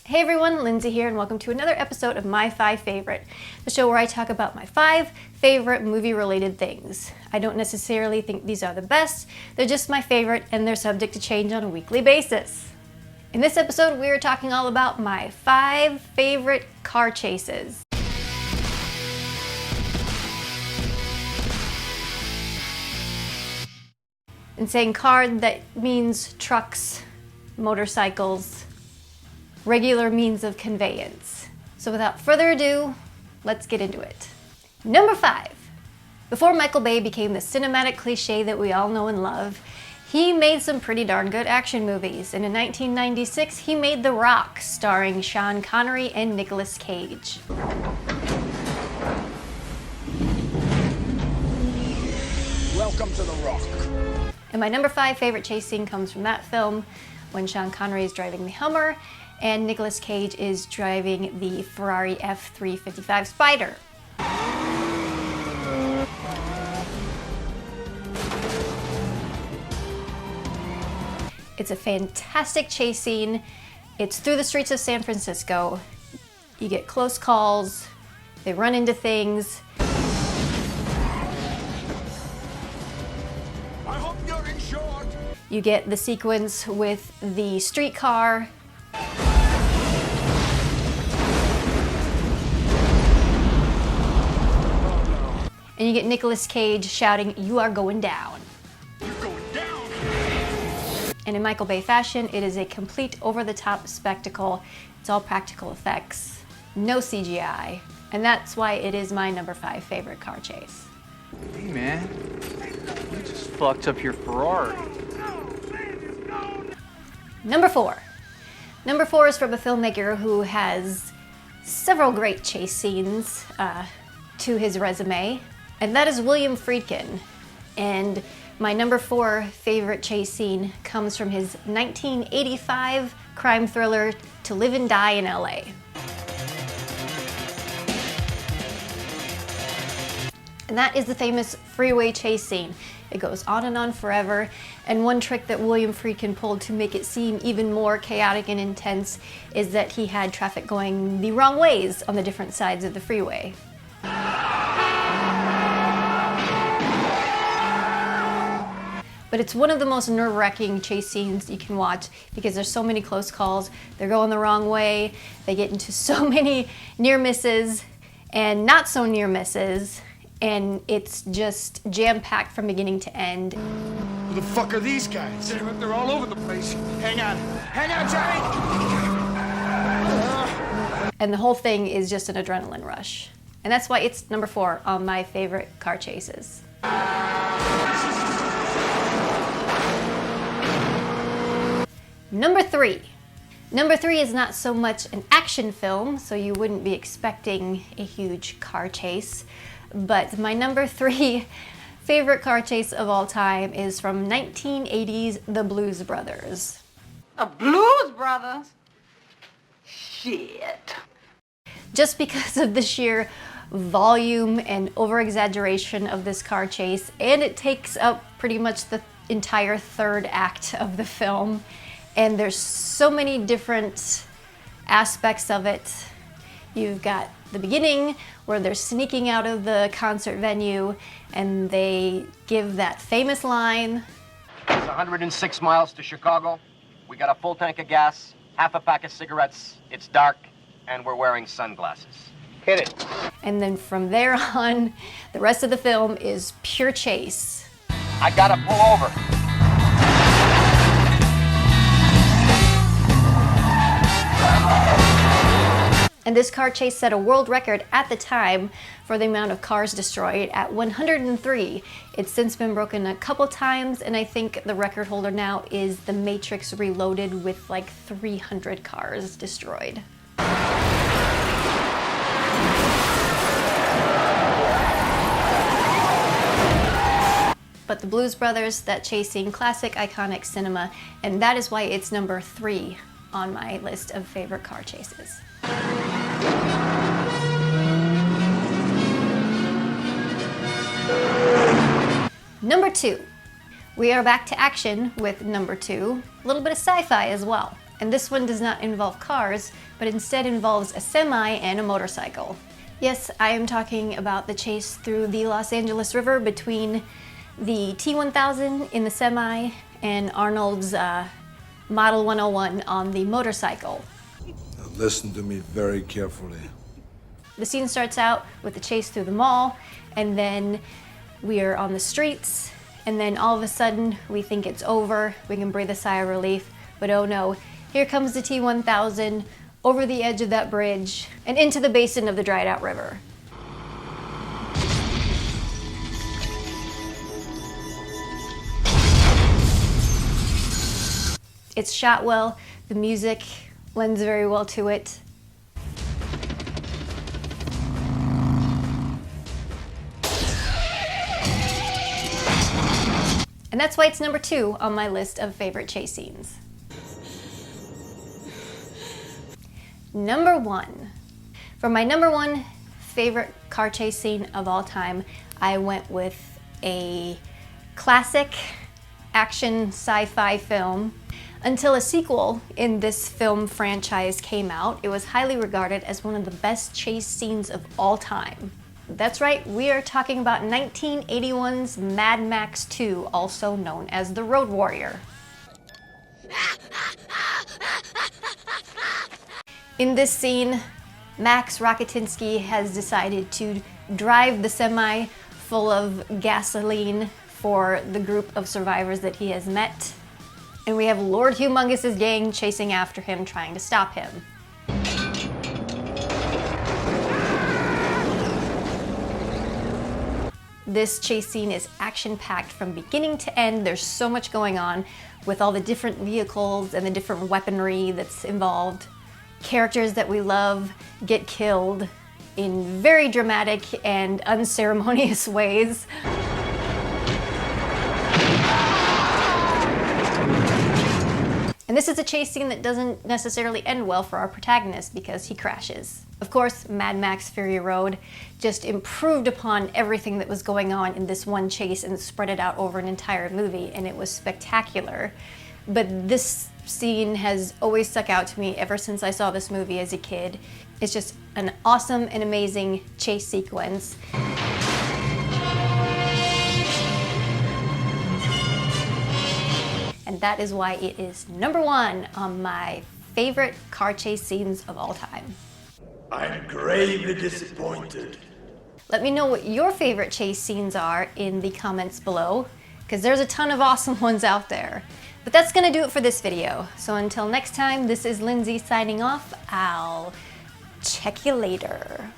Hey everyone, Lindsay here, and welcome to another episode of My 5 Favorite, the show where I talk about my 5 favorite movie-related things. I don't necessarily think these are the best, they're just my favorite, and they're subject to change on a weekly basis. In this episode, we are talking all about my 5 favorite car chases. And saying car, that means trucks, motorcycles, regular means of conveyance. So without further ado, let's get into it. Number 5. Before Michael Bay became the cinematic cliche that we all know and love, he made some pretty darn good action movies. And in 1996, he made The Rock, starring Sean Connery and Nicolas Cage. Welcome to The Rock. And my number 5 favorite chase scene comes from that film, when Sean Connery is driving the Hummer and Nicolas Cage is driving the Ferrari F355 Spider. It's a fantastic chase scene. It's through the streets of San Francisco. You get close calls, they run into things. I hope you're insured. You get the sequence with the streetcar. And you get Nicolas Cage shouting, "You are going down." You're going down. And in Michael Bay fashion, it is a complete over-the-top spectacle. It's all practical effects, no CGI. And that's why it is my number 5 favorite car chase. Hey man, you just fucked up your Ferrari. Number 4. Number 4 is from a filmmaker who has several great chase scenes to his resume, and that is William Friedkin. And my number 4 favorite chase scene comes from his 1985 crime thriller, To Live and Die in LA. And that is the famous freeway chase scene. It goes on and on forever, and one trick that William Friedkin pulled to make it seem even more chaotic and intense is that he had traffic going the wrong ways on the different sides of the freeway. But it's one of the most nerve-wracking chase scenes you can watch because there's so many close calls, they're going the wrong way, they get into so many near misses and not so near misses, and it's just jam-packed from beginning to end. Who the fuck are these guys? They're all over the place. Hang on, Johnny! And the whole thing is just an adrenaline rush. And that's why it's number 4 on my favorite car chases. Number 3. Number 3 is not so much an action film, so you wouldn't be expecting a huge car chase. But my number 3 favorite car chase of all time is from 1980's The Blues Brothers. The Blues Brothers? Shit. Just because of the sheer volume and over-exaggeration of this car chase, and it takes up pretty much the entire third act of the film, and there's so many different aspects of it. You've got the beginning where they're sneaking out of the concert venue and they give that famous line. It's 106 miles to Chicago. We got a full tank of gas, half a pack of cigarettes, it's dark, and we're wearing sunglasses. Hit it. And then from there on, the rest of the film is pure chase. I gotta pull over. And this car chase set a world record at the time for the amount of cars destroyed at 103. It's since been broken a couple times, and I think the record holder now is The Matrix Reloaded with like 300 cars destroyed. But The Blues Brothers, that chase scene, classic, iconic cinema, and that is why it's number 3 on my list of favorite car chases. Number 2. We are back to action with number 2, a little bit of sci-fi as well. And this one does not involve cars, but instead involves a semi and a motorcycle. Yes, I am talking about the chase through the Los Angeles River between the T-1000 in the semi and Arnold's Model 101 on the motorcycle. Now listen to me very carefully. The scene starts out with the chase through the mall, and then we are on the streets, and then all of a sudden we think it's over, we can breathe a sigh of relief, but oh no, here comes the T-1000 over the edge of that bridge and into the basin of the dried out river. It's shot well, the music lends very well to it. And that's why it's number 2 on my list of favorite chase scenes. Number 1. For my number 1 favorite car chase scene of all time, I went with a classic action sci-fi film. Until a sequel in this film franchise came out, it was highly regarded as one of the best chase scenes of all time. That's right, we are talking about 1981's Mad Max 2, also known as The Road Warrior. In this scene, Max Rokitansky has decided to drive the semi full of gasoline for the group of survivors that he has met. And we have Lord Humongous's gang chasing after him, trying to stop him. This chase scene is action-packed from beginning to end. There's so much going on with all the different vehicles and the different weaponry that's involved. Characters that we love get killed in very dramatic and unceremonious ways. And this is a chase scene that doesn't necessarily end well for our protagonist because he crashes. Of course, Mad Max Fury Road just improved upon everything that was going on in this one chase and spread it out over an entire movie, and it was spectacular. But this scene has always stuck out to me ever since I saw this movie as a kid. It's just an awesome and amazing chase sequence. And that is why it is number 1 on my favorite car chase scenes of all time. I'm gravely disappointed. Let me know what your favorite chase scenes are in the comments below, because there's a ton of awesome ones out there. But that's gonna do it for this video. So until next time, this is Lindsay signing off. I'll check you later.